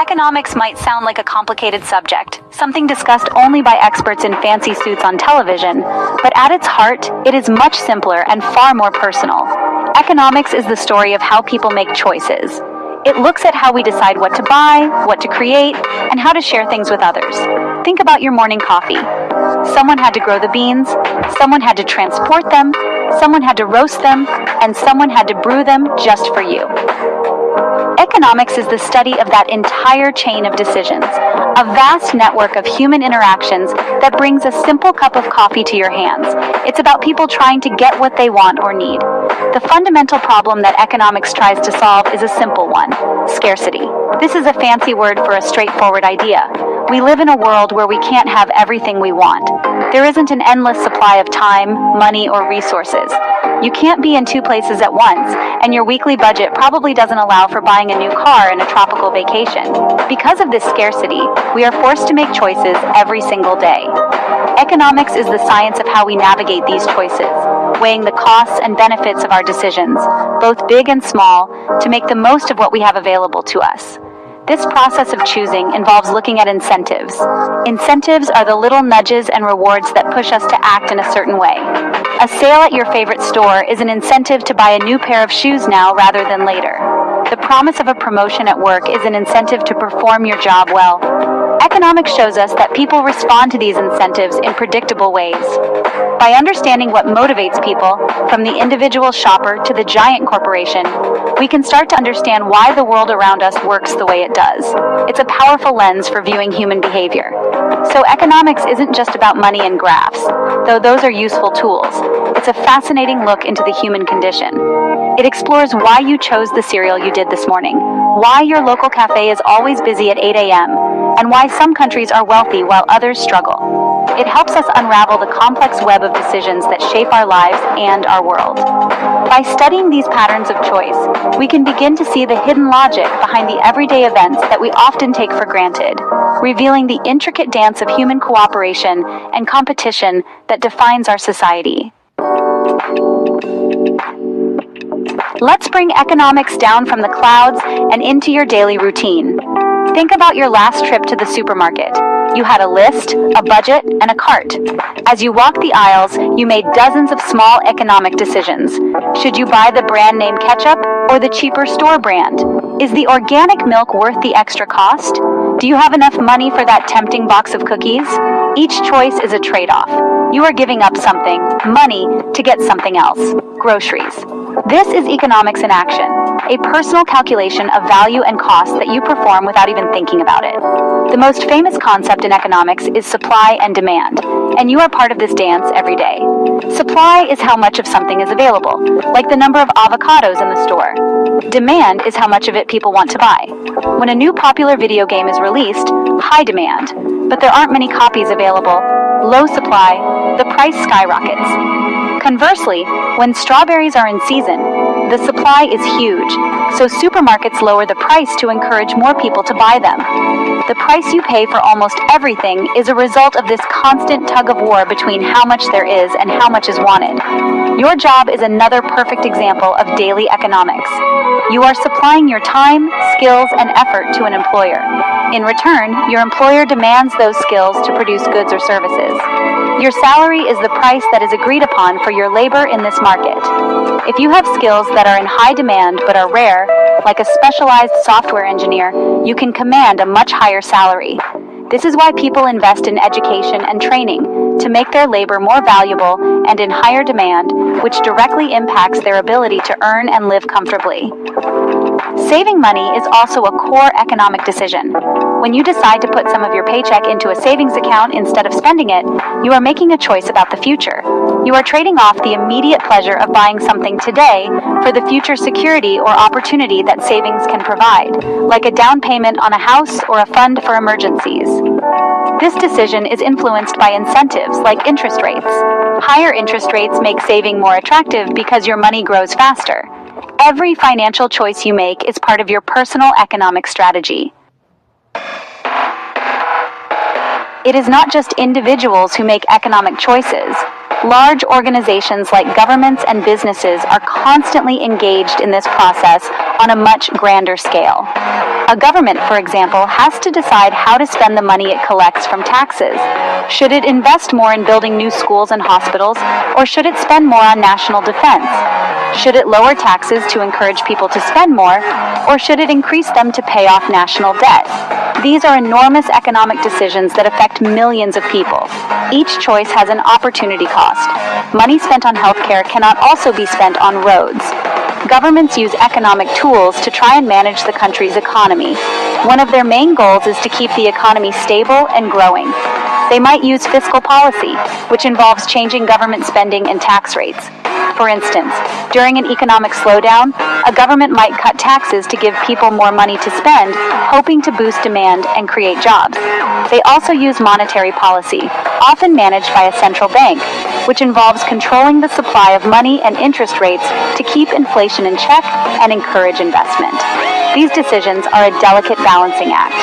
Economics might sound like a complicated subject, something discussed only by experts in fancy suits on television, but at its heart, it is much simpler and far more personal. Economics is the story of how people make choices. It looks at how we decide what to buy, what to create, and how to share things with others. Think about your morning coffee. Someone had to grow the beans, someone had to transport them, someone had to roast them, and someone had to brew them just for you. Economics is the study of that entire chain of decisions, a vast network of human interactions that brings a simple cup of coffee to your hands. It's about people trying to get what they want or need. The fundamental problem that economics tries to solve is a simple one: scarcity. This is a fancy word for a straightforward idea. We live in a world where we can't have everything we want. There isn't an endless supply of time, money, or resources. You can't be in two places at once, and your weekly budget probably doesn't allow for buying a new car and a tropical vacation. Because of this scarcity, we are forced to make choices every single day. Economics is the science of how we navigate these choices, weighing the costs and benefits of our decisions, both big and small, to make the most of what we have available to us. This process of choosing involves looking at incentives. Incentives are the little nudges and rewards that push us to act in a certain way. A sale at your favorite store is an incentive to buy a new pair of shoes now rather than later. The promise of a promotion at work is an incentive to perform your job well. Economics shows us that people respond to these incentives in predictable ways. By understanding what motivates people, from the individual shopper to the giant corporation, we can start to understand why the world around us works the way it does. It's a powerful lens for viewing human behavior. So economics isn't just about money and graphs, though those are useful tools. It's a fascinating look into the human condition. It explores why you chose the cereal you did this morning, why your local cafe is always busy at 8 a.m., and why some countries are wealthy while others struggle. It helps us unravel the complex web of decisions that shape our lives and our world. By studying these patterns of choice, we can begin to see the hidden logic behind the everyday events that we often take for granted, revealing the intricate dance of human cooperation and competition that defines our society. Let's bring economics down from the clouds and into your daily routine. Think about your last trip to the supermarket. You had a list, a budget, and a cart. As you walked the aisles, you made dozens of small economic decisions. Should you buy the brand name ketchup or the cheaper store brand? Is the organic milk worth the extra cost? Do you have enough money for that tempting box of cookies? Each choice is a trade-off. You are giving up something, money, to get something else: groceries. This is economics in action, a personal calculation of value and cost that you perform without even thinking about it. The most famous concept in economics is supply and demand, and you are part of this dance every day. Supply is how much of something is available, like the number of avocados in the store. Demand is how much of it people want to buy. When a new popular video game is released, high demand, but there aren't many copies available, low supply, the price skyrockets. Conversely, when strawberries are in season, the supply is huge, so supermarkets lower the price to encourage more people to buy them. The price you pay for almost everything is a result of this constant tug of war between how much there is and how much is wanted. Your job is another perfect example of daily economics. You are supplying your time, skills, and effort to an employer. In return, your employer demands those skills to produce goods or services. Your salary is the price that is agreed upon for your labor in this market. If you have skills that are in high demand but are rare, like a specialized software engineer, you can command a much higher salary. This is why people invest in education and training, to make their labor more valuable and in higher demand, which directly impacts their ability to earn and live comfortably. Saving money is also a core economic decision. When you decide to put some of your paycheck into a savings account instead of spending it, you are making a choice about the future. You are trading off the immediate pleasure of buying something today for the future security or opportunity that savings can provide, like a down payment on a house or a fund for emergencies. This decision is influenced by incentives like interest rates. Higher interest rates make saving more attractive because your money grows faster. Every financial choice you make is part of your personal economic strategy. It is not just individuals who make economic choices. Large organizations like governments and businesses are constantly engaged in this process on a much grander scale. A government, for example, has to decide how to spend the money it collects from taxes. Should it invest more in building new schools and hospitals, or should it spend more on national defense? Should it lower taxes to encourage people to spend more, or should it increase them to pay off national debt? These are enormous economic decisions that affect millions of people. Each choice has an opportunity cost. Money spent on healthcare cannot also be spent on roads. Governments use economic tools to try and manage the country's economy. One of their main goals is to keep the economy stable and growing. They might use fiscal policy, which involves changing government spending and tax rates. For instance, during an economic slowdown, a government might cut taxes to give people more money to spend, hoping to boost demand and create jobs. They also use monetary policy, often managed by a central bank, which involves controlling the supply of money and interest rates to keep inflation in check and encourage investment. These decisions are a delicate balancing act.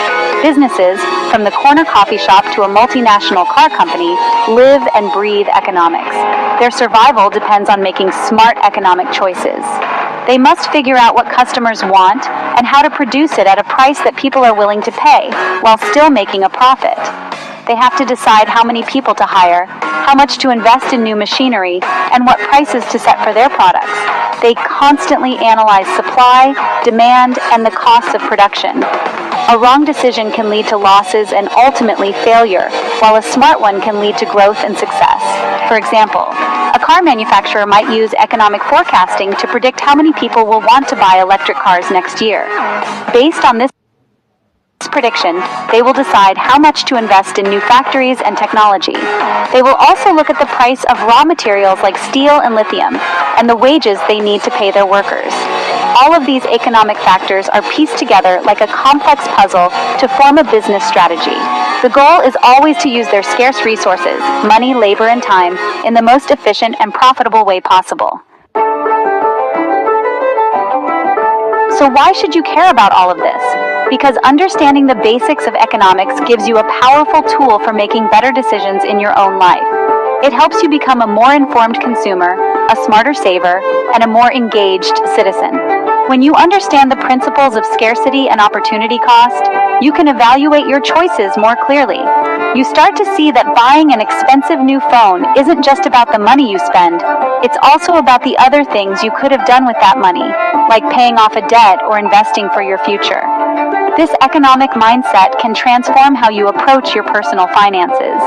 Businesses, from the corner coffee shop to a multinational car company, live and breathe economics. Their survival depends on making smart economic choices. They must figure out what customers want and how to produce it at a price that people are willing to pay, while still making a profit. They have to decide how many people to hire, how much to invest in new machinery, and what prices to set for their products. They constantly analyze supply, demand, and the costs of production. A wrong decision can lead to losses and ultimately failure, while a smart one can lead to growth and success. For example, a car manufacturer might use economic forecasting to predict how many people will want to buy electric cars next year. Based on this prediction, they will decide how much to invest in new factories and technology. They will also look at the price of raw materials like steel and lithium, and the wages they need to pay their workers. All of these economic factors are pieced together like a complex puzzle to form a business strategy. The goal is always to use their scarce resources, money, labor, and time, in the most efficient and profitable way possible. So why should you care about all of this? Because understanding the basics of economics gives you a powerful tool for making better decisions in your own life. It helps you become a more informed consumer, a smarter saver, and a more engaged citizen. When you understand the principles of scarcity and opportunity cost, you can evaluate your choices more clearly. You start to see that buying an expensive new phone isn't just about the money you spend, it's also about the other things you could have done with that money, like paying off a debt or investing for your future. This economic mindset can transform how you approach your personal finances.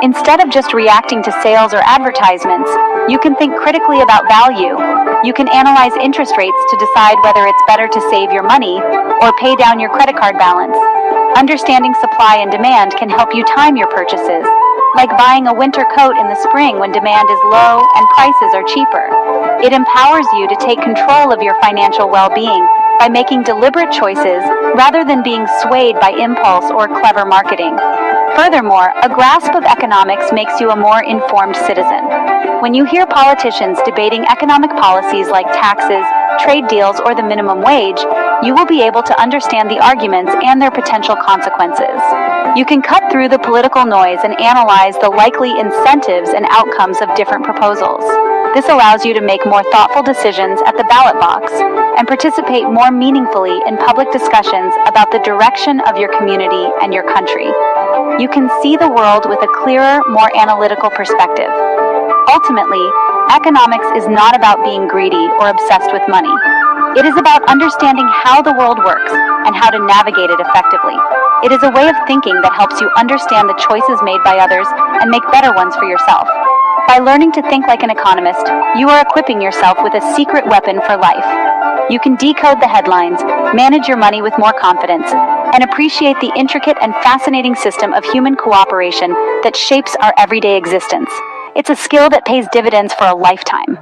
Instead of just reacting to sales or advertisements, you can think critically about value. You can analyze interest rates to decide whether it's better to save your money or pay down your credit card balance. Understanding supply and demand can help you time your purchases, like buying a winter coat in the spring when demand is low and prices are cheaper. It empowers you to take control of your financial well-being by making deliberate choices rather than being swayed by impulse or clever marketing. Furthermore, a grasp of economics makes you a more informed citizen. When you hear politicians debating economic policies like taxes, trade deals, or the minimum wage, you will be able to understand the arguments and their potential consequences. You can cut through the political noise and analyze the likely incentives and outcomes of different proposals. This allows you to make more thoughtful decisions at the ballot box and participate more meaningfully in public discussions about the direction of your community and your country. You can see the world with a clearer, more analytical perspective. Ultimately, economics is not about being greedy or obsessed with money. It is about understanding how the world works and how to navigate it effectively. It is a way of thinking that helps you understand the choices made by others and make better ones for yourself. By learning to think like an economist, you are equipping yourself with a secret weapon for life. You can decode the headlines, manage your money with more confidence, and appreciate the intricate and fascinating system of human cooperation that shapes our everyday existence. It's a skill that pays dividends for a lifetime.